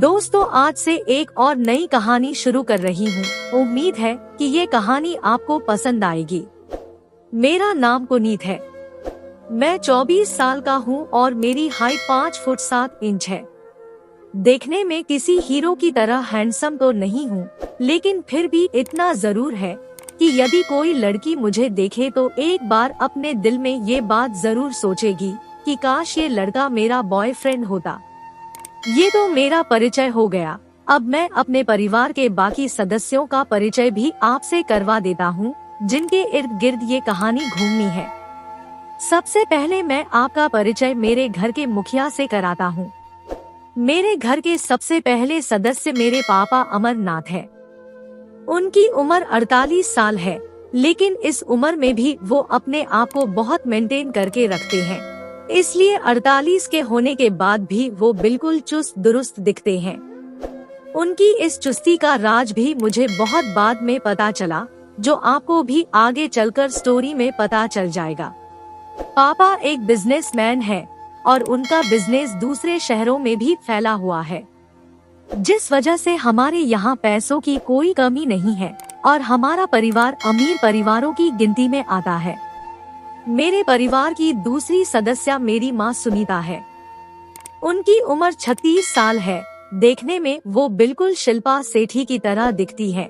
दोस्तों, आज से एक और नई कहानी शुरू कर रही हूँ। उम्मीद है कि ये कहानी आपको पसंद आएगी। मेरा नाम पुनीत है। मैं 24 साल का हूँ और मेरी हाइट 5 फुट 7 इंच है। देखने में किसी हीरो की तरह हैंडसम तो नहीं हूँ, लेकिन फिर भी इतना जरूर है कि यदि कोई लड़की मुझे देखे तो एक बार अपने दिल में ये बात जरूर सोचेगी कि काश ये लड़का मेरा बॉयफ्रेंड होता। ये तो मेरा परिचय हो गया। अब मैं अपने परिवार के बाकी सदस्यों का परिचय भी आपसे करवा देता हूँ, जिनके इर्द गिर्द ये कहानी घूमनी है। सबसे पहले मैं आपका परिचय मेरे घर के मुखिया से कराता हूँ। मेरे घर के सबसे पहले सदस्य मेरे पापा अमरनाथ है। उनकी उम्र 48 साल है, लेकिन इस उम्र में भी वो अपने आप को बहुत मेंटेन करके रखते हैं। इसलिए 48 के होने के बाद भी वो बिल्कुल चुस्त दुरुस्त दिखते हैं। उनकी इस चुस्ती का राज भी मुझे बहुत बाद में पता चला, जो आपको भी आगे चलकर स्टोरी में पता चल जाएगा। पापा एक बिजनेसमैन है और उनका बिजनेस दूसरे शहरों में भी फैला हुआ है, जिस वजह से हमारे यहाँ पैसों की कोई कमी नहीं है और हमारा परिवार अमीर परिवारों की गिनती में आता है। मेरे परिवार की दूसरी सदस्य मेरी माँ सुनीता है। उनकी उम्र 36 साल है। देखने में वो बिल्कुल शिल्पा सेठी की तरह दिखती है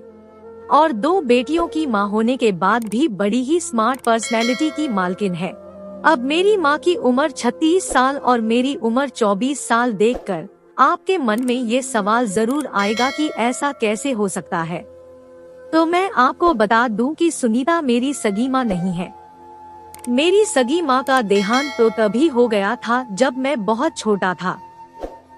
और 2 बेटियों की माँ होने के बाद भी बड़ी ही स्मार्ट पर्सनैलिटी की मालकिन है। अब मेरी माँ की उम्र 36 साल और मेरी उम्र 24 साल देखकर आपके मन में ये सवाल जरूर आएगा कि ऐसा कैसे हो सकता है। तो मैं आपको बता दूं कि सुनीता मेरी सगी माँ नहीं है। मेरी सगी माँ का देहांत तो तभी हो गया था जब मैं बहुत छोटा था।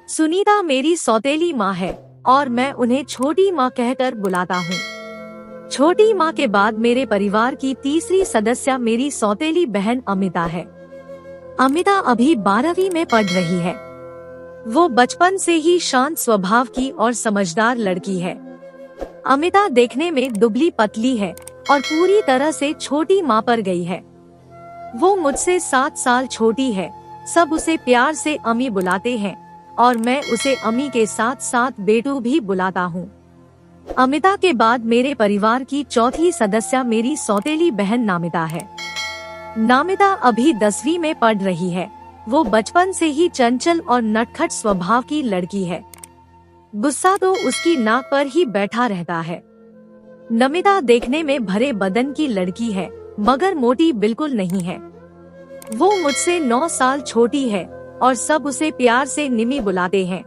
सुनीता मेरी सौतेली माँ है और मैं उन्हें छोटी माँ कहकर बुलाता हूँ। छोटी माँ के बाद मेरे परिवार की तीसरी सदस्य मेरी सौतेली बहन अमिता है। अमिता अभी 12वीं में पढ़ रही है। वो बचपन से ही शांत स्वभाव की और समझदार लड़की है। अमिता देखने में दुबली पतली है और पूरी तरह से छोटी माँ पर गई है। वो मुझसे 7 साल छोटी है। सब उसे प्यार से अमी बुलाते हैं और मैं उसे अमी के साथ साथ बेटू भी बुलाता हूँ। अमिता के बाद मेरे परिवार की चौथी सदस्य मेरी सौतेली बहन नामिता है। नामिता अभी 10वीं में पढ़ रही है। वो बचपन से ही चंचल और नटखट स्वभाव की लड़की है। गुस्सा तो उसकी नाक पर ही बैठा रहता है। नमिता देखने में भरे बदन की लड़की है, मगर मोटी बिल्कुल नहीं है। वो मुझसे 9 साल छोटी है और सब उसे प्यार से निमी बुलाते हैं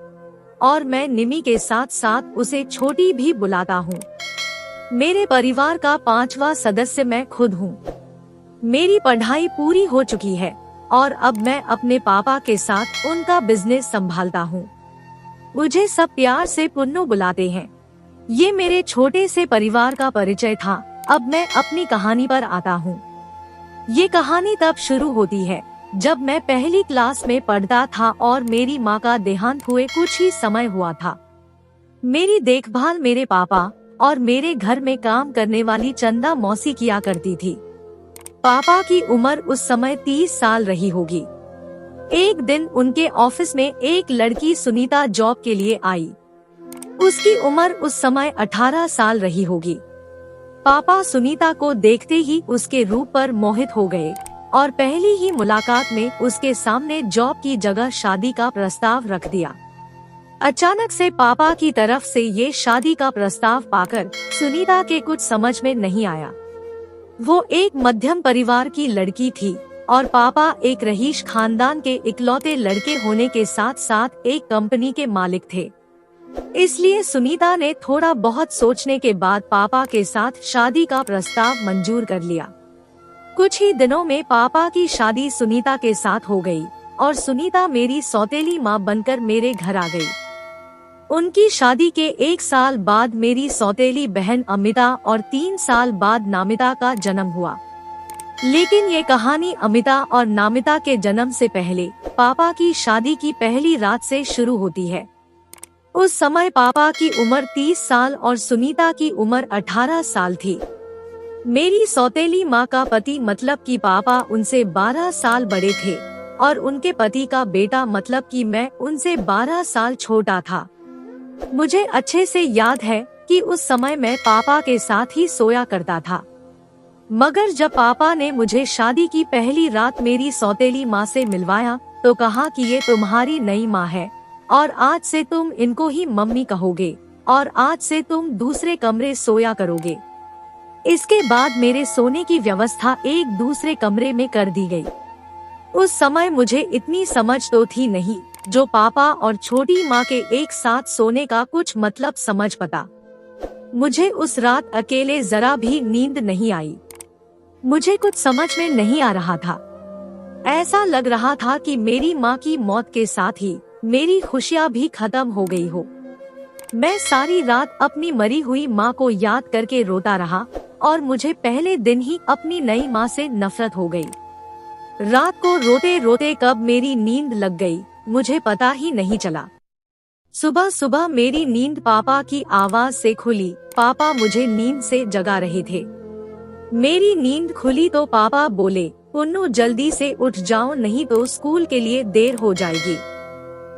और मैं निमी के साथ साथ उसे छोटी भी बुलाता हूँ। मेरे परिवार का 5वां सदस्य मैं खुद हूँ। मेरी पढ़ाई पूरी हो चुकी है और अब मैं अपने पापा के साथ उनका बिजनेस संभालता हूँ। मुझे सब प्यार से पुन्नू बुलाते हैं। ये मेरे छोटे से परिवार का परिचय था। अब मैं अपनी कहानी पर आता हूँ। ये कहानी तब शुरू होती है जब मैं पहली क्लास में पढ़ता था और मेरी माँ का देहांत हुए कुछ ही समय हुआ था। मेरी देखभाल मेरे पापा और मेरे घर में काम करने वाली चंदा मौसी किया करती थी। पापा की उम्र उस समय 30 साल रही होगी। एक दिन उनके ऑफिस में एक लड़की सुनीता जॉब के लिए आई। उसकी उम्र उस समय 18 साल रही होगी। पापा सुनीता को देखते ही उसके रूप पर मोहित हो गए और पहली ही मुलाकात में उसके सामने जॉब की जगह शादी का प्रस्ताव रख दिया। अचानक से पापा की तरफ से ये शादी का प्रस्ताव पाकर सुनीता के कुछ समझ में नहीं आया। वो एक मध्यम परिवार की लड़की थी और पापा एक रईस खानदान के इकलौते लड़के होने के साथ साथ एक कंपनी के मालिक थे। इसलिए सुनीता ने थोड़ा बहुत सोचने के बाद पापा के साथ शादी का प्रस्ताव मंजूर कर लिया। कुछ ही दिनों में पापा की शादी सुनीता के साथ हो गई और सुनीता मेरी सौतेली माँ बनकर मेरे घर आ गई। उनकी शादी के 1 साल बाद मेरी सौतेली बहन अमिता और 3 साल बाद नामिता का जन्म हुआ। लेकिन ये कहानी अमिता और नामिता के जन्म से पहले पापा की शादी की पहली रात से शुरू होती है। उस समय पापा की उम्र 30 साल और सुनीता की उम्र 18 साल थी। मेरी सौतेली माँ का पति मतलब कि पापा उनसे 12 साल बड़े थे और उनके पति का बेटा मतलब कि मैं उनसे 12 साल छोटा था। मुझे अच्छे से याद है कि उस समय मैं पापा के साथ ही सोया करता था। मगर जब पापा ने मुझे शादी की पहली रात मेरी सौतेली माँ से मिलवाया तो कहा कि ये तुम्हारी नई माँ है और आज से तुम इनको ही मम्मी कहोगे और आज से तुम दूसरे कमरे सोया करोगे। इसके बाद मेरे सोने की व्यवस्था एक दूसरे कमरे में कर दी गई। उस समय मुझे इतनी समझ तो थी नहीं जो पापा और छोटी माँ के एक साथ सोने का कुछ मतलब समझ पता। मुझे उस रात अकेले जरा भी नींद नहीं आई। मुझे कुछ समझ में नहीं आ रहा था। ऐसा लग रहा था कि मेरी माँ की मौत के साथ ही मेरी खुशियाँ भी खत्म हो गई हो। मैं सारी रात अपनी मरी हुई माँ को याद करके रोता रहा और मुझे पहले दिन ही अपनी नई माँ से नफरत हो गई। रात को रोते रोते कब मेरी नींद लग गई मुझे पता ही नहीं चला। सुबह सुबह मेरी नींद पापा की आवाज से खुली। पापा मुझे नींद से जगा रहे थे। मेरी नींद खुली तो पापा बोले, पुन्नू जल्दी से उठ जाओ नहीं तो स्कूल के लिए देर हो जाएगी।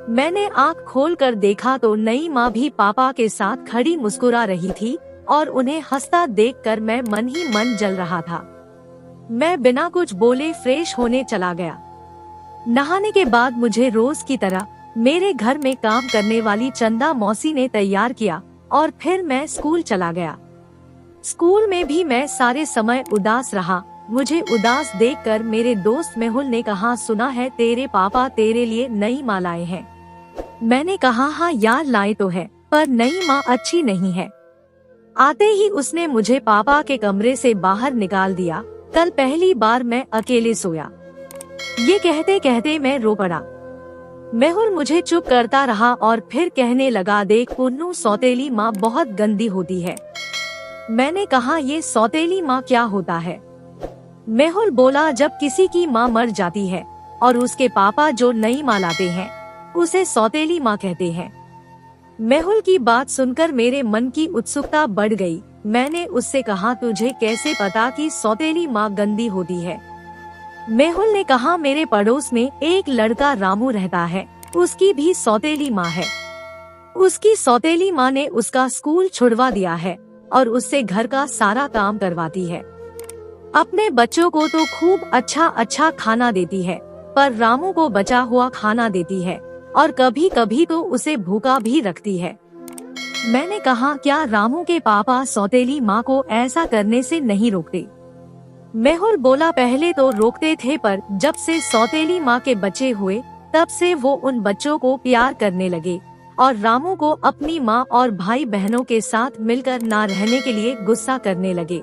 मैंने आँख खोलकर देखा तो नई माँ भी पापा के साथ खड़ी मुस्कुरा रही थी और उन्हें हंसता देखकर मैं मन ही मन जल रहा था। मैं बिना कुछ बोले फ्रेश होने चला गया। नहाने के बाद मुझे रोज की तरह मेरे घर में काम करने वाली चंदा मौसी ने तैयार किया और फिर मैं स्कूल चला गया। स्कूल में भी मैं सारे समय उदास रहा। मुझे उदास देखकर मेरे दोस्त मेहुल ने कहा, सुना है तेरे पापा तेरे लिए नई माँ लाए हैं। मैंने कहा, हाँ यार लाए तो है पर नई माँ अच्छी नहीं है। आते ही उसने मुझे पापा के कमरे से बाहर निकाल दिया। कल पहली बार मैं अकेले सोया। ये कहते कहते मैं रो पड़ा। मेहुल मुझे चुप करता रहा और फिर कहने लगा, देख पुन्नू सौतेली माँ बहुत गंदी होती है। मैंने कहा, ये सौतेली माँ क्या होता है? मेहुल बोला, जब किसी की माँ मर जाती है और उसके पापा जो नई माँ लाते हैं उसे सौतेली माँ कहते हैं। मेहुल की बात सुनकर मेरे मन की उत्सुकता बढ़ गई। मैंने उससे कहा, तुझे कैसे पता कि सौतेली माँ गंदी होती है? मेहुल ने कहा, मेरे पड़ोस में एक लड़का रामू रहता है, उसकी भी सौतेली माँ है। उसकी सौतेली माँ ने उसका स्कूल छुड़वा दिया है और उससे घर का सारा काम करवाती है। अपने बच्चों को तो खूब अच्छा अच्छा खाना देती है पर रामू को बचा हुआ खाना देती है और कभी कभी तो उसे भूखा भी रखती है। मैंने कहा, क्या रामू के पापा सौतेली माँ को ऐसा करने से नहीं रोकते? मेहुल बोला, पहले तो रोकते थे पर जब से सौतेली माँ के बच्चे हुए तब से वो उन बच्चों को प्यार करने लगे और रामू को अपनी माँ और भाई बहनों के साथ मिलकर ना रहने के लिए गुस्सा करने लगे।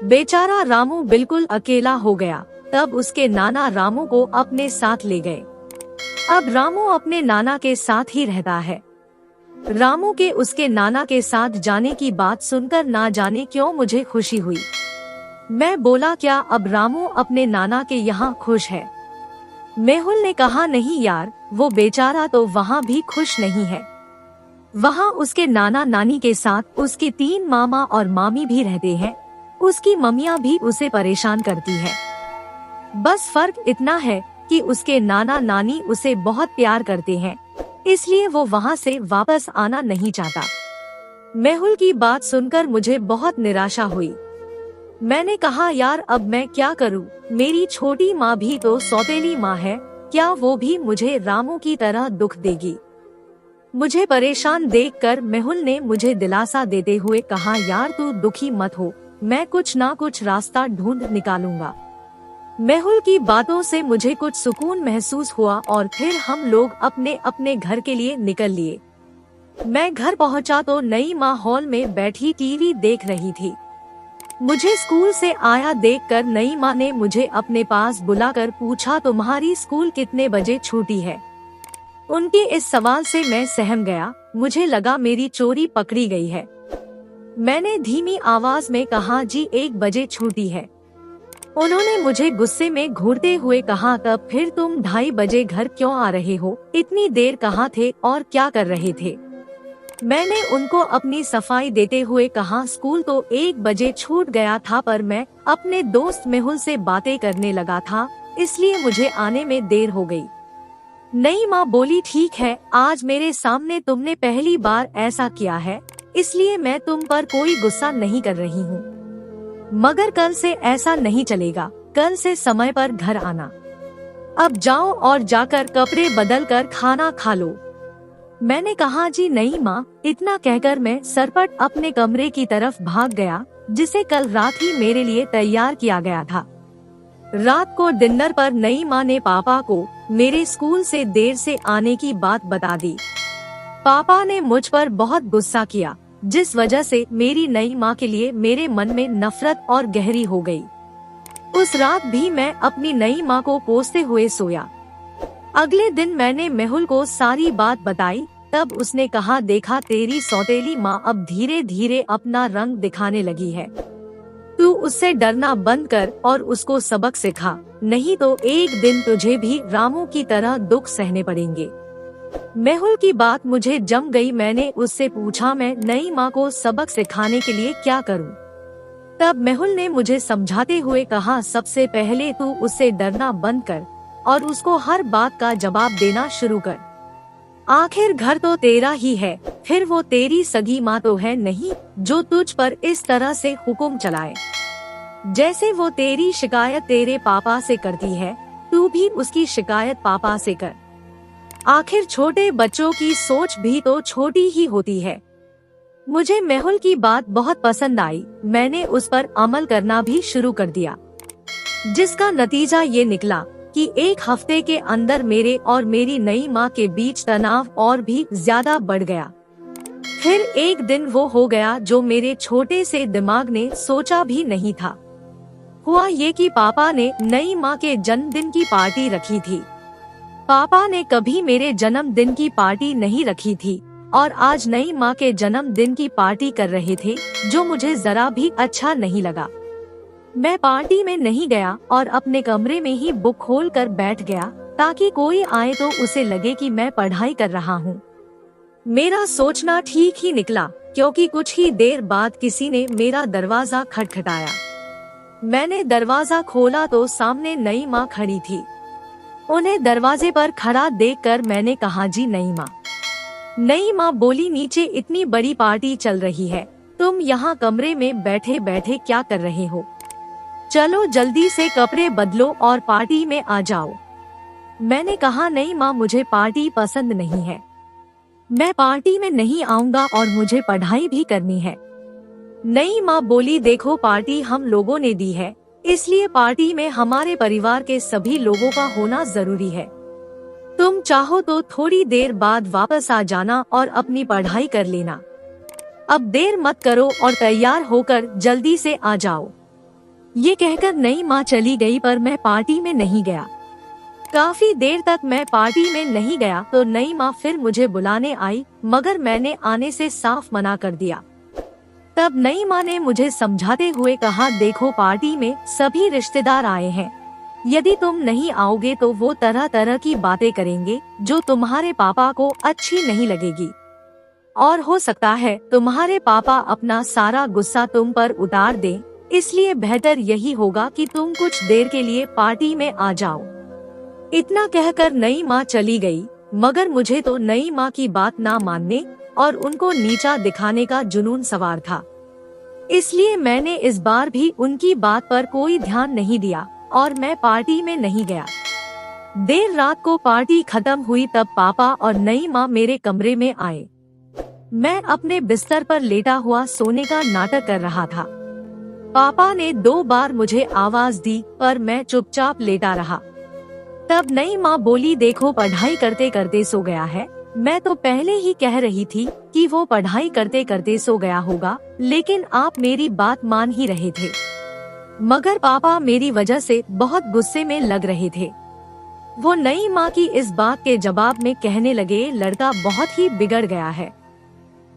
बेचारा रामू बिल्कुल अकेला हो गया। तब उसके नाना रामू को अपने साथ ले गए। अब रामू अपने नाना के साथ ही रहता है। रामू के उसके नाना के साथ जाने की बात सुनकर ना जाने क्यों मुझे खुशी हुई। मैं बोला, क्या अब रामू अपने नाना के यहाँ खुश है? मेहुल ने कहा, नहीं यार, वो बेचारा तो वहाँ भी खुश नहीं है। वहाँ उसके नाना नानी के साथ उसके 3 मामा और मामी भी रहते हैं। उसकी मम्मियाँ भी उसे परेशान करती है। बस फर्क इतना है कि उसके नाना नानी उसे बहुत प्यार करते हैं, इसलिए वो वहाँ से वापस आना नहीं चाहता। मेहुल की बात सुनकर मुझे बहुत निराशा हुई। मैंने कहा, यार अब मैं क्या करूं? मेरी छोटी माँ भी तो सौतेली माँ है, क्या वो भी मुझे रामू की तरह दुख देगी? मुझे परेशान देखकर मेहुल ने मुझे दिलासा देते हुए कहा, यार तू दुखी मत हो, मैं कुछ ना कुछ रास्ता ढूंढ निकालूंगा। मेहुल की बातों से मुझे कुछ सुकून महसूस हुआ और फिर हम लोग अपने अपने घर के लिए निकल लिए। मैं घर पहुंचा तो नई माँ हॉल में बैठी टीवी देख रही थी। मुझे स्कूल से आया देखकर नई माँ ने मुझे अपने पास बुलाकर पूछा, तुम्हारी स्कूल कितने बजे छूटी है? उनके इस सवाल से मैं सहम गया। मुझे लगा मेरी चोरी पकड़ी गई है। मैंने धीमी आवाज में कहा, जी 1 बजे छूटी है। उन्होंने मुझे गुस्से में घूरते हुए कहा, तब फिर तुम 2:30 बजे घर क्यों आ रहे हो? इतनी देर कहाँ थे और क्या कर रहे थे? मैंने उनको अपनी सफाई देते हुए कहा, स्कूल तो 1 बजे छूट गया था पर मैं अपने दोस्त मेहुल से बातें करने लगा था, इसलिए मुझे आने में देर हो गई। नई माँ बोली, ठीक है, आज मेरे सामने तुमने पहली बार ऐसा किया है, इसलिए मैं तुम पर कोई गुस्सा नहीं कर रही हूँ। मगर कल से ऐसा नहीं चलेगा, कल से समय पर घर आना। अब जाओ और जाकर कपड़े बदल कर खाना खा लो। मैंने कहा, जी नहीं माँ। इतना कहकर मैं सरपट अपने कमरे की तरफ भाग गया, जिसे कल रात ही मेरे लिए तैयार किया गया था। रात को डिनर पर नई माँ ने पापा को मेरे स्कूल से देर से आने की बात बता दी। पापा ने मुझ पर बहुत गुस्सा किया, जिस वजह से मेरी नई माँ के लिए मेरे मन में नफरत और गहरी हो गई। उस रात भी मैं अपनी नई माँ को कोसते हुए सोया। अगले दिन मैंने मेहुल को सारी बात बताई, तब उसने कहा, देखा तेरी सौतेली माँ अब धीरे धीरे अपना रंग दिखाने लगी है। तू उससे डरना बंद कर और उसको सबक सिखा, नहीं तो एक दिन तुझे भी रामू की तरह दुख सहने पड़ेंगे। मेहुल की बात मुझे जम गई। मैंने उससे पूछा, मैं नई माँ को सबक सिखाने के लिए क्या करूँ? तब मेहुल ने मुझे समझाते हुए कहा, सबसे पहले तू उससे डरना बंद कर और उसको हर बात का जवाब देना शुरू कर। आखिर घर तो तेरा ही है, फिर वो तेरी सगी माँ तो है नहीं जो तुझ पर इस तरह से हुक्म चलाए। जैसे वो तेरी शिकायत तेरे पापा से करती है, तू भी उसकी शिकायत पापा से कर। आखिर छोटे बच्चों की सोच भी तो छोटी ही होती है। मुझे मेहुल की बात बहुत पसंद आई। मैंने उस पर अमल करना भी शुरू कर दिया, जिसका नतीजा ये निकला कि एक हफ्ते के अंदर मेरे और मेरी नई माँ के बीच तनाव और भी ज्यादा बढ़ गया। फिर एक दिन वो हो गया जो मेरे छोटे से दिमाग ने सोचा भी नहीं था। हुआ ये कि पापा ने नई माँ के जन्मदिन की पार्टी रखी थी। पापा ने कभी मेरे जन्मदिन की पार्टी नहीं रखी थी और आज नई माँ के जन्मदिन की पार्टी कर रहे थे, जो मुझे जरा भी अच्छा नहीं लगा। मैं पार्टी में नहीं गया और अपने कमरे में ही बुक खोल कर बैठ गया, ताकि कोई आए तो उसे लगे कि मैं पढ़ाई कर रहा हूँ। मेरा सोचना ठीक ही निकला, क्योंकि कुछ ही देर बाद किसी ने मेरा दरवाजा खटखटाया। मैंने दरवाजा खोला तो सामने नई माँ खड़ी थी। उन्हें दरवाजे पर खड़ा देखकर मैंने कहा, जी नई माँ। नई माँ बोली, नीचे इतनी बड़ी पार्टी चल रही है, तुम यहाँ कमरे में बैठे बैठे क्या कर रहे हो? चलो जल्दी से कपड़े बदलो और पार्टी में आ जाओ। मैंने कहा, नहीं माँ, मुझे पार्टी पसंद नहीं है। मैं पार्टी में नहीं आऊँगा और मुझे पढ़ाई भी करनी है। नई माँ बोली, देखो पार्टी हम लोगों ने दी है, इसलिए पार्टी में हमारे परिवार के सभी लोगों का होना जरूरी है। तुम चाहो तो थोड़ी देर बाद वापस आ जाना और अपनी पढ़ाई कर लेना। अब देर मत करो और तैयार होकर जल्दी से आ जाओ। ये कहकर नई माँ चली गई, पर मैं पार्टी में नहीं गया। काफी देर तक मैं पार्टी में नहीं गया तो नई माँ फिर मुझे बुलाने आई, मगर मैंने आने से साफ मना कर दिया। तब नई माँ ने मुझे समझाते हुए कहा, देखो पार्टी में सभी रिश्तेदार आए हैं, यदि तुम नहीं आओगे तो वो तरह तरह की बातें करेंगे जो तुम्हारे पापा को अच्छी नहीं लगेगी, और हो सकता है तुम्हारे पापा अपना सारा गुस्सा तुम पर उतार दें। इसलिए बेहतर यही होगा कि तुम कुछ देर के लिए पार्टी में आ जाओ। इतना कहकर नई माँ चली गई, मगर मुझे तो नई माँ की बात ना मानने और उनको नीचा दिखाने का जुनून सवार था। इसलिए मैंने इस बार भी उनकी बात पर कोई ध्यान नहीं दिया और मैं पार्टी में नहीं गया। देर रात को पार्टी खत्म हुई तब पापा और नई माँ मेरे कमरे में आए। मैं अपने बिस्तर पर लेटा हुआ सोने का नाटक कर रहा था। पापा ने 2 बार मुझे आवाज दी, पर मैं चुपचाप लेटा रहा। तब नई माँ बोली, देखो पढ़ाई करते करते सो गया है। मैं तो पहले ही कह रही थी कि वो पढ़ाई करते करते सो गया होगा, लेकिन आप मेरी बात मान ही रहे थे। मगर पापा मेरी वजह से बहुत गुस्से में लग रहे थे। वो नई माँ की इस बात के जवाब में कहने लगे, लड़का बहुत ही बिगड़ गया है,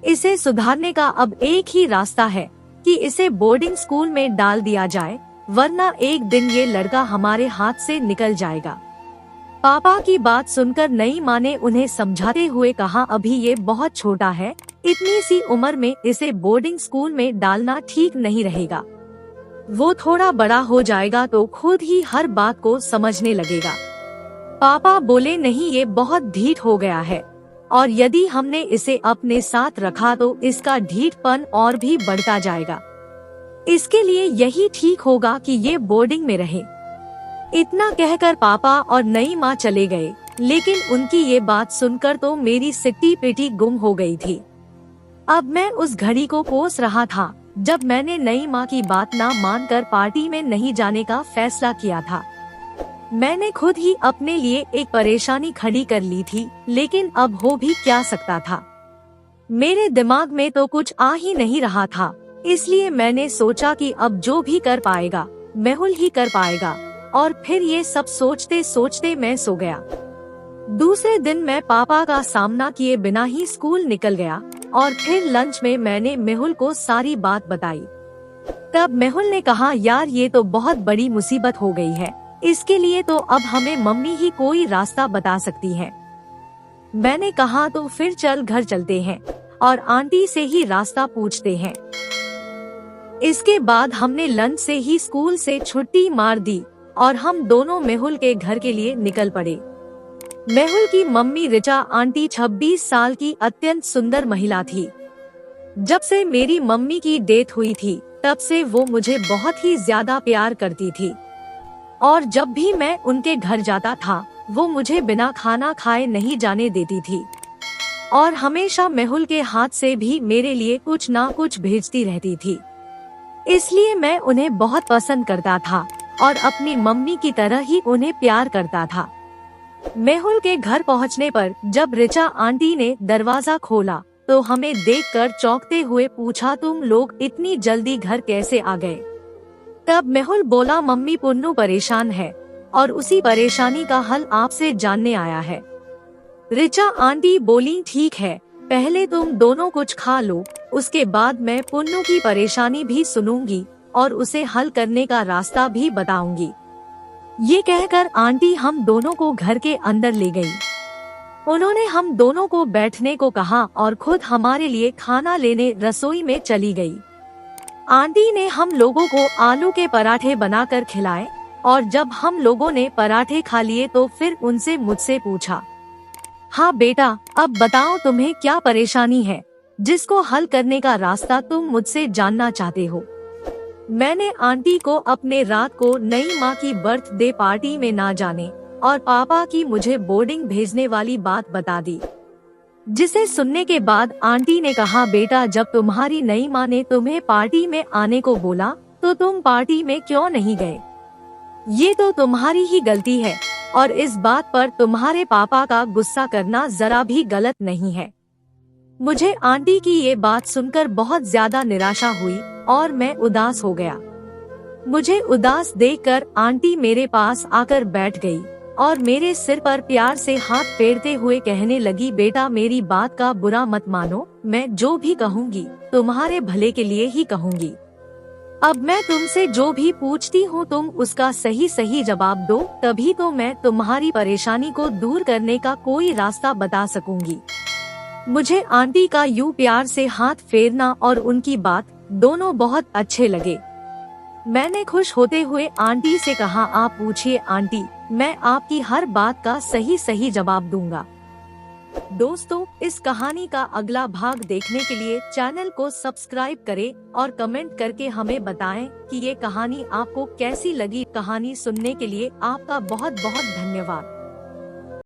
इसे सुधारने का अब एक ही रास्ता है कि इसे बोर्डिंग स्कूल में डाल दिया जाए, वरना एक दिन ये लड़का हमारे हाथ से निकल जाएगा। पापा की बात सुनकर नई माँ ने उन्हें समझाते हुए कहा, अभी ये बहुत छोटा है, इतनी सी उम्र में इसे बोर्डिंग स्कूल में डालना ठीक नहीं रहेगा। वो थोड़ा बड़ा हो जाएगा तो खुद ही हर बात को समझने लगेगा। पापा बोले नहीं, ये बहुत ढीठ हो गया है और यदि हमने इसे अपने साथ रखा तो इसका ढीठपन और भी बढ़ता जाएगा। इसके लिए यही ठीक होगा कि ये बोर्डिंग में रहे। इतना कहकर पापा और नई माँ चले गए, लेकिन उनकी ये बात सुनकर तो मेरी सिट्टी पिटी गुम हो गई थी। अब मैं उस घड़ी को कोस रहा था जब मैंने नई माँ की बात ना मानकर पार्टी में नहीं जाने का फैसला किया था। मैंने खुद ही अपने लिए एक परेशानी खड़ी कर ली थी, लेकिन अब हो भी क्या सकता था। मेरे दिमाग में तो कुछ आ ही नहीं रहा था, इसलिए मैंने सोचा कि अब जो भी कर पाएगा मेहुल ही कर पाएगा, और फिर ये सब सोचते सोचते मैं सो गया। दूसरे दिन मैं पापा का सामना किए बिना ही स्कूल निकल गया और फिर लंच में मैंने मेहुल को सारी बात बताई। तब मेहुल ने कहा, यार ये तो बहुत बड़ी मुसीबत हो गई है, इसके लिए तो अब हमें मम्मी ही कोई रास्ता बता सकती है। मैंने कहा तो फिर चल घर चलते हैं और आंटी से ही रास्ता पूछते हैं। इसके बाद हमने लंच से ही स्कूल से छुट्टी मार दी और हम दोनों मेहुल के घर के लिए निकल पड़े। मेहुल की मम्मी रिचा आंटी 26 साल की अत्यंत सुंदर महिला थी। जब से मेरी मम्मी की डेथ हुई थी तब से वो मुझे बहुत ही ज्यादा प्यार करती थी और जब भी मैं उनके घर जाता था वो मुझे बिना खाना खाए नहीं जाने देती थी और हमेशा मेहुल के हाथ से भी मेरे लिए कुछ ना कुछ भेजती रहती थी। इसलिए मैं उन्हें बहुत पसंद करता था और अपनी मम्मी की तरह ही उन्हें प्यार करता था। मेहुल के घर पहुंचने पर जब रिचा आंटी ने दरवाजा खोला तो हमें देखकर चौंकते हुए पूछा, तुम लोग इतनी जल्दी घर कैसे आ गए? तब मेहुल बोला, मम्मी पुन्नू परेशान है और उसी परेशानी का हल आपसे जानने आया है। रिचा आंटी बोली, ठीक है, पहले तुम दोनों कुछ खा लो, उसके बाद मैं पुन्नू की परेशानी भी सुनूंगी और उसे हल करने का रास्ता भी बताऊंगी। ये कहकर आंटी हम दोनों को घर के अंदर ले गई। उन्होंने हम दोनों को बैठने को कहा और खुद हमारे लिए खाना लेने रसोई में चली गई। आंटी ने हम लोगों को आलू के पराठे बनाकर खिलाए और जब हम लोगों ने पराठे खा लिए तो फिर उनसे मुझसे पूछा, हाँ बेटा, अब बताओ तुम्हें क्या परेशानी है जिसको हल करने का रास्ता तुम मुझसे जानना चाहते हो। मैंने आंटी को अपने रात को नई माँ की बर्थडे पार्टी में ना जाने और पापा की मुझे बोर्डिंग भेजने वाली बात बता दी, जिसे सुनने के बाद आंटी ने कहा, बेटा जब तुम्हारी नई माँ ने तुम्हें पार्टी में आने को बोला तो तुम पार्टी में क्यों नहीं गए? ये तो तुम्हारी ही गलती है और इस बात पर तुम्हारे पापा का गुस्सा करना जरा भी गलत नहीं है। मुझे आंटी की ये बात सुनकर बहुत ज्यादा निराशा हुई और मैं उदास हो गया। मुझे उदास देखकर आंटी मेरे पास आकर बैठ गई और मेरे सिर पर प्यार से हाथ फेरते हुए कहने लगी, बेटा मेरी बात का बुरा मत मानो, मैं जो भी कहूँगी तुम्हारे भले के लिए ही कहूँगी। अब मैं तुमसे जो भी पूछती हूँ तुम उसका सही सही जवाब दो, तभी तो मैं तुम्हारी परेशानी को दूर करने का कोई रास्ता बता सकूंगी। मुझे आंटी का यूं प्यार से हाथ फेरना और उनकी बात दोनों बहुत अच्छे लगे। मैंने खुश होते हुए आंटी से कहा, आप पूछिए आंटी, मैं आपकी हर बात का सही सही जवाब दूंगा। दोस्तों, इस कहानी का अगला भाग देखने के लिए चैनल को सब्सक्राइब करें और कमेंट करके हमें बताएं कि ये कहानी आपको कैसी लगी। कहानी सुनने के लिए आपका बहुत बहुत धन्यवाद।